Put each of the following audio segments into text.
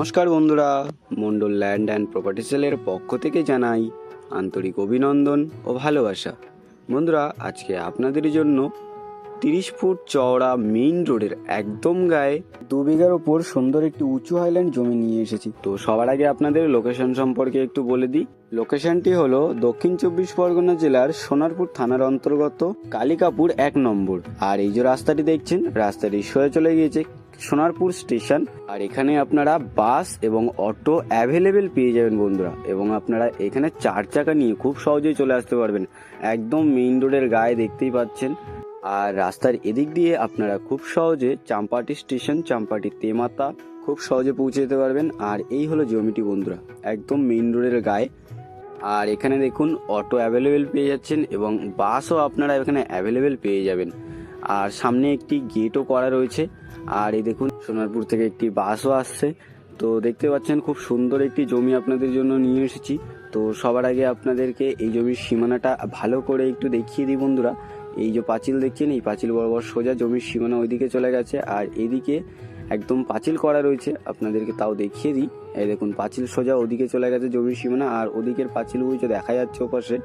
নমস্কার বন্ধুরা, Mondal land and property সেলের পক্ষ থেকে জানাই আন্তরিক অভিনন্দন ও ভালোবাসা। বন্ধুরা, আজকে আপনাদের জন্য 30 ফুট চওড়া মেইন রোডের একদম গায়ে 2 বিঘার ওপর সুন্দর একটি উঁচু হাইল্যান্ড জমি নিয়ে এসেছি। তো সবার আগে আপনাদের লোকেশন সম্পর্কে একটু বলে দিই। লোকেশনটি হলো দক্ষিণ 24 পরগনা জেলার সোনারপুর থানার অন্তর্গত কালিকাপুর 1 নম্বর। আর এই যে রাস্তাটি দেখছেন, রাস্তাটি সোজা চলে গিয়েছে সোনারপুর স্টেশন। আর এখানে আপনারা বাস এবং অটো অ্যাভেলেবেল পেয়ে যাবেন বন্ধুরা, এবং আপনারা এখানে 4 চাকা নিয়ে খুব সহজেই চলে আসতে পারবেন। একদম মেইন রোডের গায়ে দেখতেই পাচ্ছেন। আর রাস্তার এদিক দিয়ে আপনারা খুব সহজে চাম্পাটি স্টেশন, চাম্পাটি তেমাতা খুব সহজে পৌঁছে যেতে পারবেন। আর এই হলো জমিটি বন্ধুরা, একদম মেইন রোডের গায়ে। আর এখানে দেখুন অটো অ্যাভেলেবেল পেয়ে যাচ্ছেন এবং বাসও আপনারা এখানে অ্যাভেলেবেল পেয়ে যাবেন। আর সামনে একটি গেটও করা রয়েছে। আর এই দেখুন সোনারপুর থেকে একটি বাসও আসছে। তো দেখতে পাচ্ছেন খুব সুন্দর একটি জমি আপনাদের জন্য নিয়ে এসেছি। তো সবার আগে আপনাদেরকে এই জমির সীমানাটা ভালো করে একটু দেখিয়ে দিই বন্ধুরা। এই যে পাঁচিল দেখছেন, এই পাঁচিল বরাবর সোজা জমির সীমানা ওইদিকে চলে গেছে। আর এদিকে একদম পাঁচিল করা রয়েছে, আপনাদেরকে তাও দেখিয়ে দিই। এই দেখুন পাঁচিল সোজা ওদিকে চলে গেছে জমির সীমানা, আর ওদিকের পাঁচিল যে দেখা যাচ্ছে ওপাশে,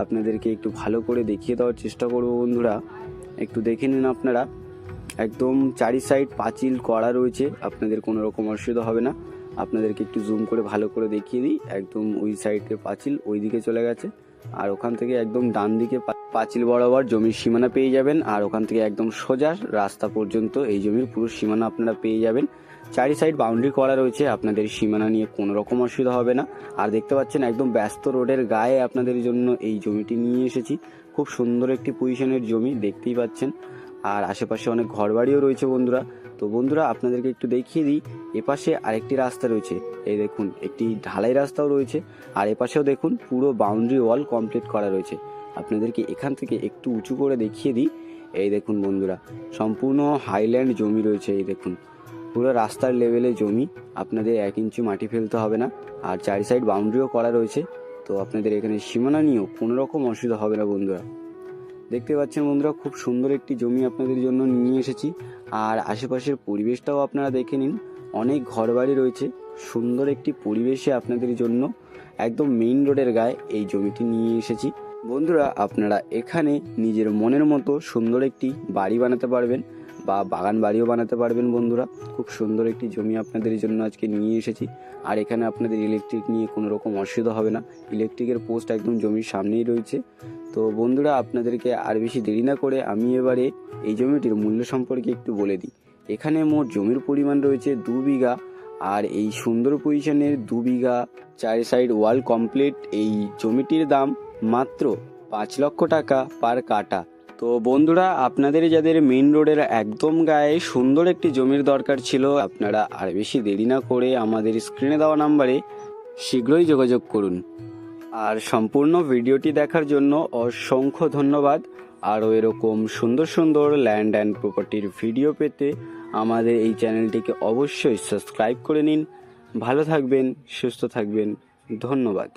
আপনাদেরকে একটু ভালো করে দেখিয়ে দেওয়ার চেষ্টা করব বন্ধুরা। একটু দেখে নিন আপনারা, একদম চারি সাইড পাঁচিল করা রয়েছে, আপনাদের কোনো রকম অসুবিধা হবে না। আপনাদেরকে একটু জুম করে ভালো করে দেখিয়ে দিই। একদম ওই সাইডে পাঁচিল ওই দিকে চলে গেছে, আর ওখান থেকে একদম ডান দিকে পাঁচিল বরাবর জমির সীমানা পেয়ে যাবেন। আর ওখান থেকে একদম সোজা রাস্তা পর্যন্ত এই জমির পুরো সীমানা আপনারা পেয়ে যাবেন। চারি সাইড বাউন্ডারি করা রয়েছে, আপনাদের সীমানা নিয়ে কোনো রকম অসুবিধা হবে না। আর দেখতে পাচ্ছেন একদম ব্যস্ত রোডের গায়ে আপনাদের জন্য এই জমিটি নিয়ে এসেছি। খুব সুন্দর একটি পজিশনের জমি দেখতেই পাচ্ছেন। আর আশেপাশে অনেক ঘরবাড়িও রয়েছে বন্ধুরা। তো বন্ধুরা, আপনাদেরকে একটু দেখিয়ে দিই, এপাশে আরেকটি রাস্তা রয়েছে। এই দেখুন একটি ঢালাই রাস্তাও রয়েছে। আর এপাশেও দেখুন পুরো বাউন্ডারি ওয়াল কমপ্লিট করা রয়েছে। আপনাদেরকে এখান থেকে একটু উঁচু করে দেখিয়ে দিই। এই দেখুন বন্ধুরা, সম্পূর্ণ হাইল্যান্ড জমি রয়েছে। এই দেখুন পুরো রাস্তার লেভেলে জমি, আপনাদের 1 ইঞ্চি মাটি ফেলতে হবে না। আর চারি সাইড বাউন্ডারিও করা রয়েছে। তো আপনাদের এখানে সীমানা নিয়েও কোনো রকম অসুবিধা হবে না বন্ধুরা। দেখতে পাচ্ছেন বন্ধুরা, খুব সুন্দর একটি জমি আপনাদের জন্য নিয়ে এসেছি। আর আশেপাশের পরিবেশটাও আপনারা দেখে নিন, অনেক ঘরবাড়ি রয়েছে। সুন্দর একটি পরিবেশে আপনাদের জন্য একদম মেইন রোডের গায়ে এই জমিটি নিয়ে এসেছি বন্ধুরা। আপনারা এখানে নিজের মনের মতো সুন্দর একটি বাড়ি বানাতে পারবেন বা বাগান বাড়িও বানাতে পারবেন বন্ধুরা। খুব সুন্দর একটি জমি আপনাদের জন্য আজকে নিয়ে এসেছি। আর এখানে আপনাদের ইলেকট্রিক নিয়ে কোনো রকম অসুবিধা হবে না, ইলেকট্রিকের পোস্ট একদম জমির সামনেই রয়েছে। তো বন্ধুরা, আপনাদেরকে আর বেশি দেরি না করে আমি এবারে এই জমিটির মূল্য সম্পর্কে একটু বলে দিই। এখানে মোট জমির পরিমাণ রয়েছে 2 বিঘা। আর এই সুন্দর পজিশনের 2 বিঘা 4 সাইড ওয়াল কমপ্লিট এই জমিটির দাম মাত্র 5 লক্ষ টাকা পার কাঠা। তো বন্ধুরা, আপনাদের যাদের মেইন রোডের একদম গায়ে সুন্দর একটি জমির দরকার ছিল, আপনারা আর বেশি দেরি না করে আমাদের স্ক্রিনে দেওয়া নাম্বারে শীঘ্রই যোগাযোগ করুন। আর সম্পূর্ণ ভিডিওটি দেখার জন্য অসংখ্য ধন্যবাদ। আরও এরকম সুন্দর সুন্দর ল্যান্ড অ্যান্ড প্রপার্টির ভিডিও পেতে আমাদের এই চ্যানেলটিকে অবশ্যই সাবস্ক্রাইব করে নিন। ভালো থাকবেন, সুস্থ থাকবেন, ধন্যবাদ।